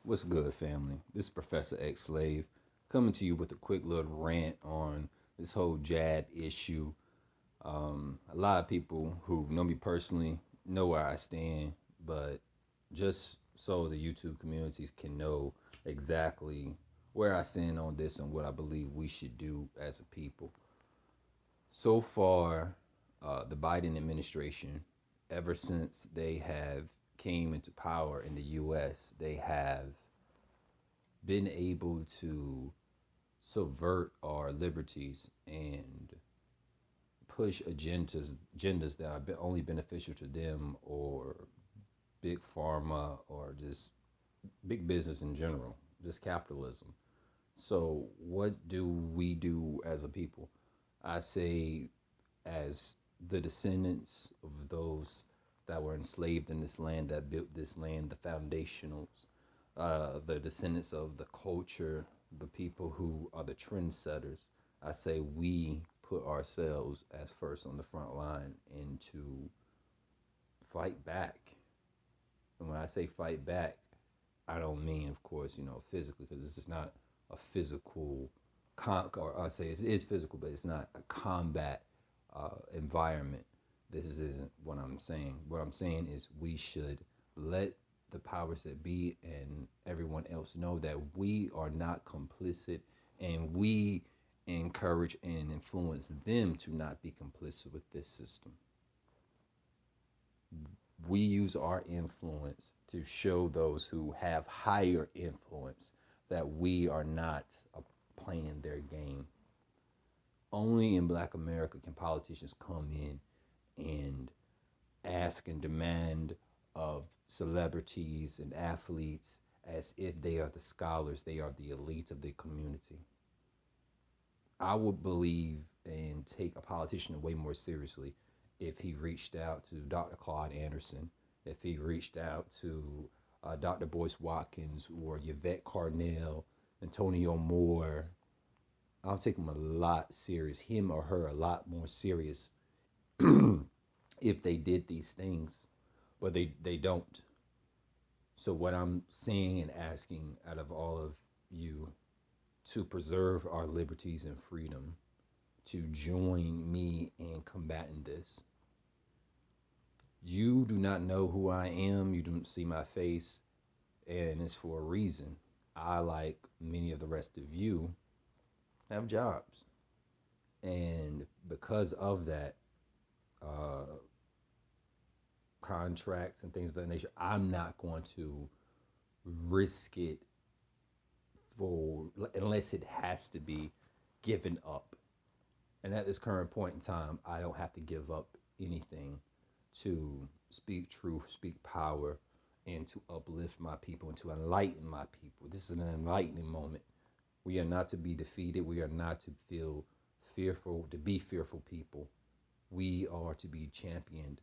What's good, family? This is Professor XSlave coming to you with a quick little rant on this whole jab issue. A lot of people who know me personally know where I stand, but just so the YouTube communities can know exactly where I stand on this and what I believe we should do as a people. So far, the Biden administration, ever since they have came into power in the U.S., they have been able to subvert our liberties and push agendas that are only beneficial to them or big pharma or just big business in general, just capitalism. So what do we do as a people? I say, as the descendants of those that were enslaved in this land, that built this land, the foundationals, the descendants of the culture, the people who are the trendsetters. I say we put ourselves as first on the front line and to fight back. And when I say fight back, I don't mean, of course, physically, because this is not a physical, or I say it is physical, but it's not a combat environment. This isn't what I'm saying. What I'm saying is we should let the powers that be and everyone else know that we are not complicit, and we encourage and influence them to not be complicit with this system. We use our influence to show those who have higher influence that we are not playing their game. Only in Black America can politicians come in and ask and demand of celebrities and athletes as if they are the scholars, they are the elite of the community. I would believe and take a politician way more seriously if he reached out to Dr. Claude Anderson, if he reached out to Dr. Boyce Watkins or Yvette Carnell, Antonio Moore. I'll take him a lot serious, him or her a lot more serious if they did these things, but they don't. So what I'm saying and asking out of all of you to preserve our liberties and freedom, to join me in combating this. You do not know who I am. You don't see my face, and it's for a reason. I, like many of the rest of you, have jobs. And because of that, contracts and things of that nature, I'm not going to risk it unless it has to be given up. And at this current point in time, I don't have to give up anything to speak truth, speak power, and to uplift my people and to enlighten my people. This is an enlightening moment. We are not to be defeated. We are not to feel fearful, to be fearful people. We are to be championed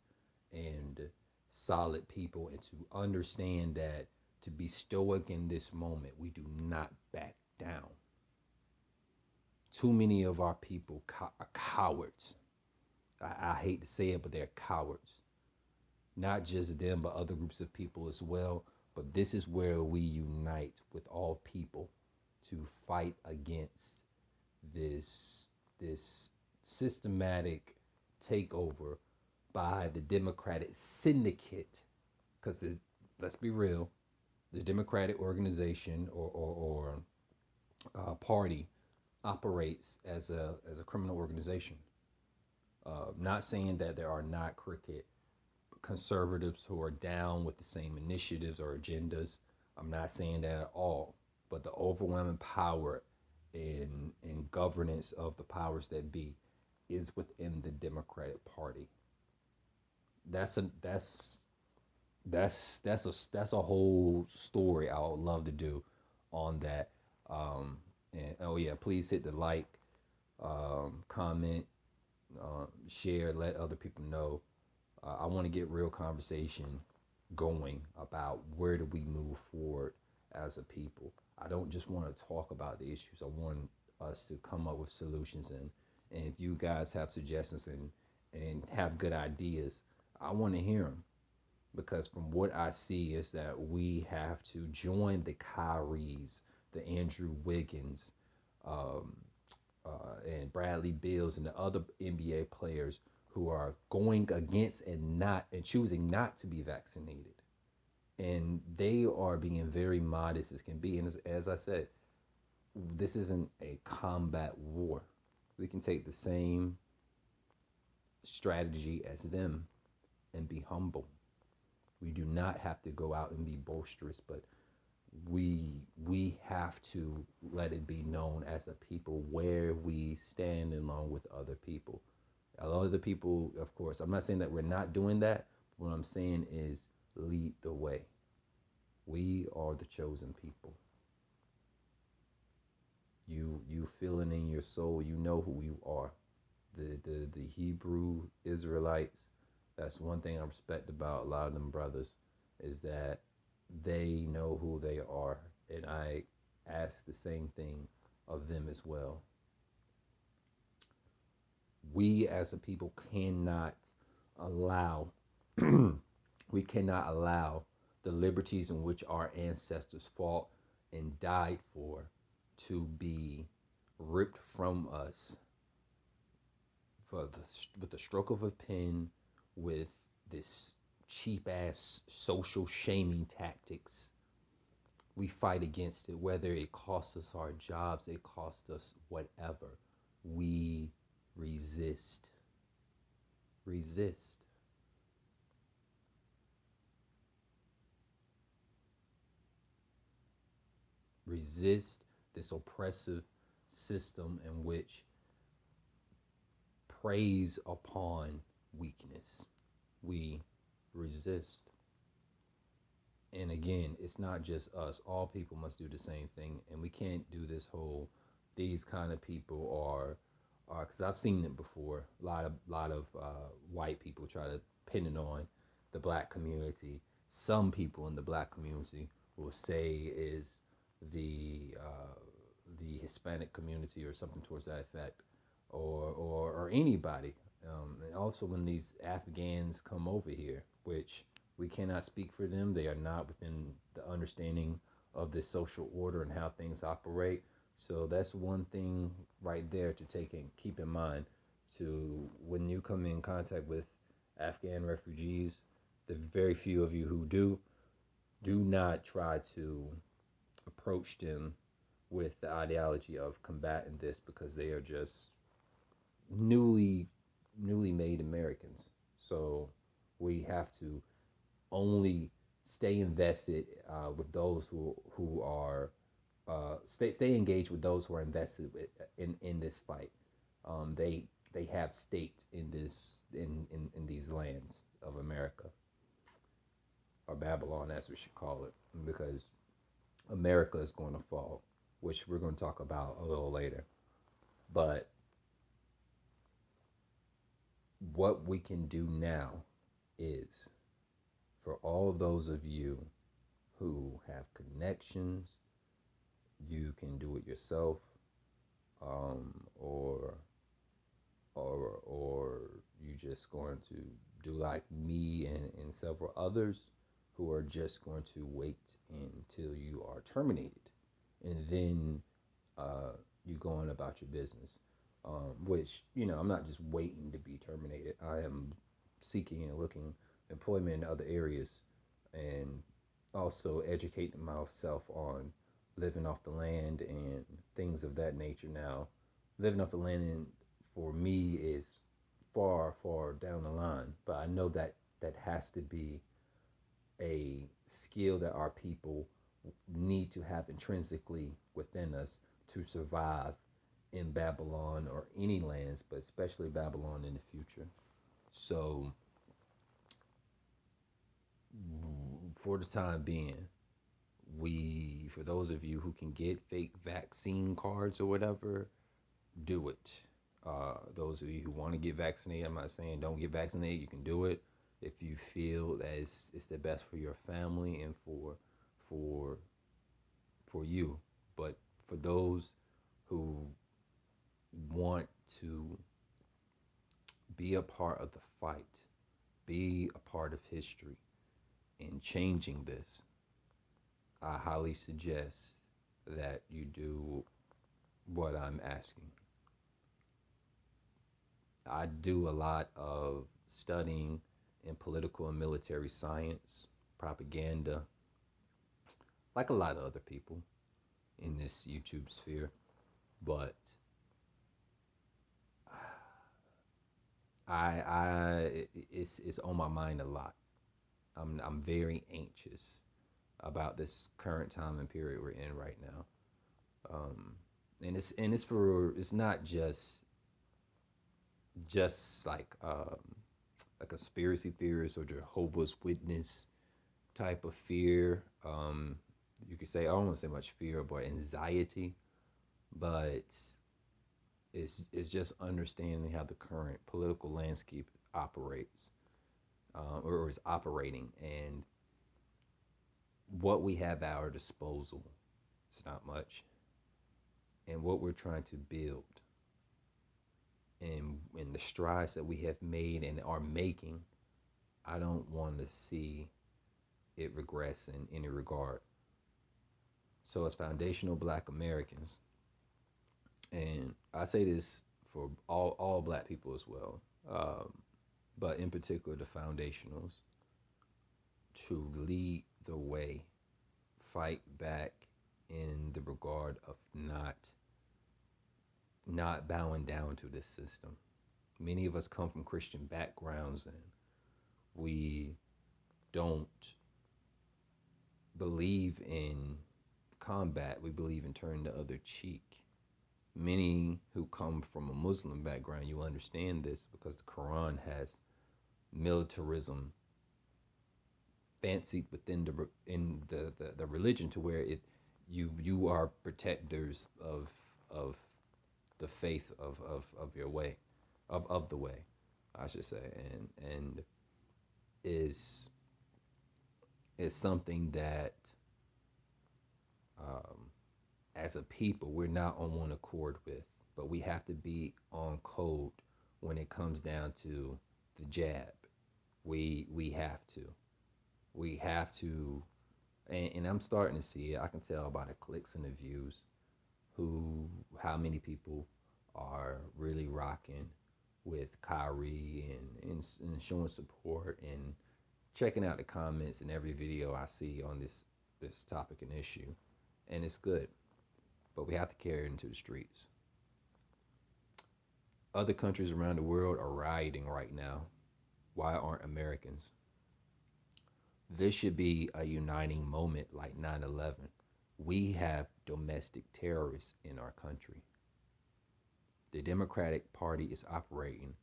and solid people, and to understand that to be stoic in this moment, we do not back down. Too many of our people are cowards. I hate to say it, but they're cowards. Not just them, but other groups of people as well. But this is where we unite with all people to fight against this systematic takeover by the Democratic syndicate. Because let's be real, the Democratic organization or party operates as a criminal organization. Not saying that there are not crooked conservatives who are down with the same initiatives or agendas. I'm not saying that at all. But the overwhelming power in governance of the powers that be is within the Democratic Party. That's a whole story I would love to do on that. And oh yeah, please hit the like, comment, share, let other people know. I want to get real conversation going about where do we move forward as a people. I don't just want to talk about the issues. I want us to come up with solutions, and if you guys have suggestions and have good ideas, I want to hear them. because from what I see is that we have to join the Kyries, the Andrew Wiggins, um, and Bradley Bills and the other NBA players who are going against and choosing not to be vaccinated, and they are being very modest as can be. And as I said, this isn't a combat war. We can take the same strategy as them and be humble. We do not have to go out and be boisterous, but we have to let it be known as a people where we stand along with other people. A lot of the people, of course, I'm not saying that we're not doing that. What I'm saying is lead the way. We are the chosen people. You feel it in your soul. You know who you are. The Hebrew Israelites. That's one thing I respect about a lot of them brothers, is that they know who they are, and I ask the same thing of them as well. We as a people cannot allow we cannot allow the liberties in which our ancestors fought and died for to be ripped from us with the stroke of a pen, with this cheap ass social shaming tactics. We fight against it, whether it costs us our jobs, it costs us whatever. We resist. Resist. Resist this oppressive system in which preys upon weakness. We resist. And again, it's not just us. All people must do the same thing. And we can't do this whole, these kind of people are, because I've seen it before. A lot of white people try to pin it on the black community. Some people in the black community will say is the Hispanic community or something towards that effect, or anybody. And also when these Afghans come over here, which we cannot speak for them, they are not within the understanding of this social order and how things operate. So that's one thing right there to take and keep in mind. To when you come in contact with Afghan refugees, the very few of you who do not try to approach them with the ideology of combating this, because they are just newly made Americans. So we have to only stay invested with those who are stay engaged with those who are invested in this fight. They have staked in this in these lands of America, or Babylon as we should call it, because America is going to fall, which we're going to talk about a little later. But what we can do now is, for all those of you who have connections, you can do it yourself, or you just going to do like me and several others who are just going to wait until you are terminated, and then you go on about your business. Which, I'm not just waiting to be terminated. I am seeking and looking employment in other areas, and also educating myself on living off the land and things of that nature. Now, living off the land for me is far down the line, but I know that has to be a skill that our people need to have intrinsically within us to survive in Babylon or any lands, but especially Babylon in the future. So for the time being, for those of you who can get fake vaccine cards or whatever, do it. Those of you who want to get vaccinated, I'm not saying don't get vaccinated. You can do it if you feel that it's the best for your family and for you. But for those who want to be a part of the fight, be a part of history, in changing this, I highly suggest that you do what I'm asking. I do a lot of studying in political and military science, propaganda, like a lot of other people in this YouTube sphere. But it's on my mind a lot. I'm very anxious about this current time and period we're in right now. It's not just like a conspiracy theorist or Jehovah's Witness type of fear. You could say, I don't want to say much fear, but anxiety. But it's just understanding how the current political landscape operates, or is operating, and what we have at our disposal. It's not much, and what we're trying to build, and the strides that we have made and are making. I don't want to see it regress in any regard. So as foundational Black Americans, and I say this for all Black people as well, but in particular the foundationals, to lead the way, fight back in the regard of not bowing down to this system. Many of us come from Christian backgrounds, and we don't believe in combat. We believe in turning the other cheek. Many who come from a Muslim background, you understand this because the Quran has militarism fancied within the religion, to where you are protectors of the faith of your way, of the way, I should say, and is something that as a people we're not on one accord with, but we have to be on code when it comes down to the jab. We have to, and I'm starting to see it. I can tell by the clicks and the views how many people are really rocking with Kyrie and showing support and checking out the comments in every video I see on this topic and issue. And it's good, but we have to carry it into the streets. Other countries around the world are rioting right now. Why aren't Americans? This should be a uniting moment like 9/11. We have domestic terrorists in our country. The Democratic Party is operating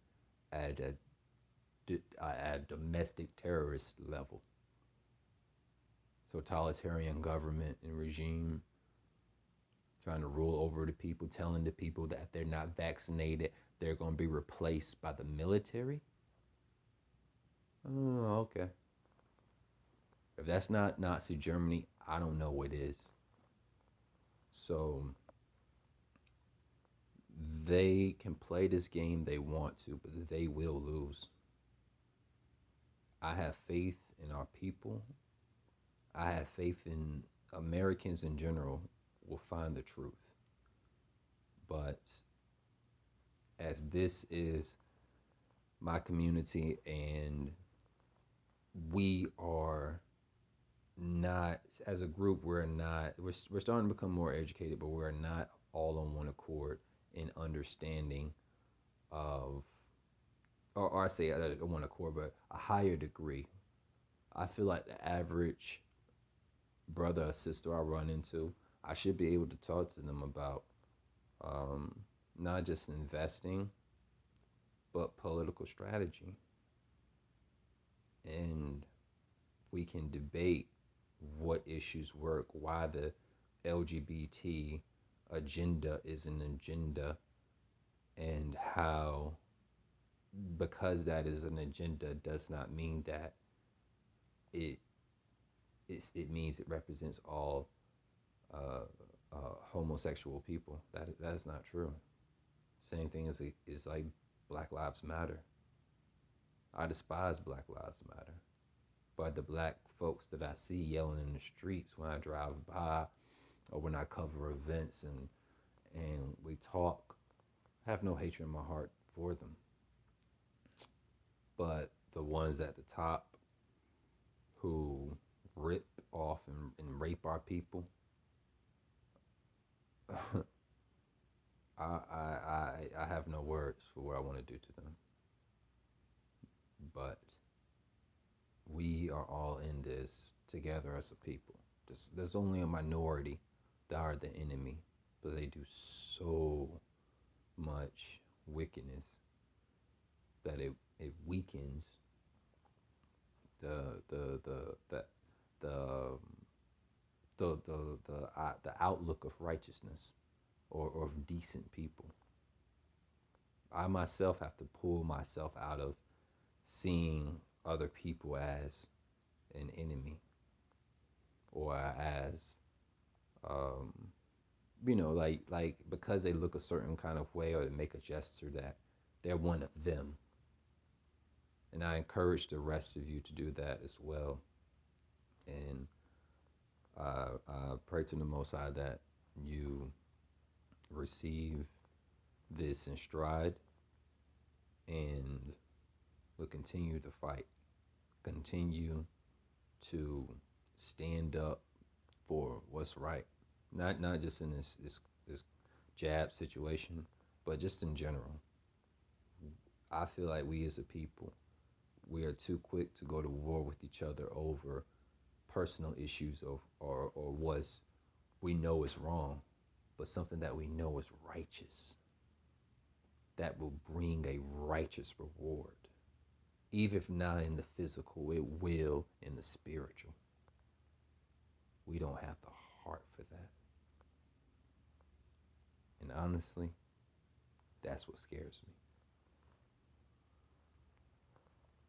at a domestic terrorist level. Totalitarian government and regime trying to rule over the people, telling the people that if they're not vaccinated, they're going to be replaced by the military. Oh, okay. If that's not Nazi Germany, I don't know what is. So they can play this game they want to, but they will lose. I have faith in our people. I have faith in Americans in general will find the truth. But as this is my community, and we are not, as a group, we're starting to become more educated, but we're not all on one accord in understanding of, or I say one accord, but a higher degree. I feel like the average brother or sister I run into, I should be able to talk to them about not just investing, but political strategy. And we can debate what issues work, why the LGBT agenda is an agenda, and how, because that is an agenda, does not mean that it means it represents all homosexual people. That is not true. Same thing is like Black Lives Matter. I despise Black Lives Matter. by the black folks that I see yelling in the streets when I drive by or when I cover events and we talk. I have no hatred in my heart for them. But the ones at the top who rip off and rape our people, I have no words for what I want to do to them. But we are all in this together as a people. There's only a minority that are the enemy, but they do so much wickedness that it weakens the outlook of righteousness or of decent people. I myself have to pull myself out of seeing other people as an enemy or as like because they look a certain kind of way or they make a gesture that they're one of them. And I encourage the rest of you to do that as well. And I pray to the Most High that you receive this in stride and will continue to fight. Continue to stand up for what's right. Not just in this jab situation, but just in general. I feel like we as a people, we are too quick to go to war with each other over personal issues or what we know is wrong, but something that we know is righteous, that will bring a righteous reward. Even if not in the physical, it will in the spiritual. We don't have the heart for that. And honestly, that's what scares me.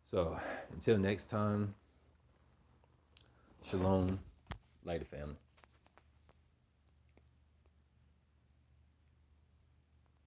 So, until next time, shalom, later family.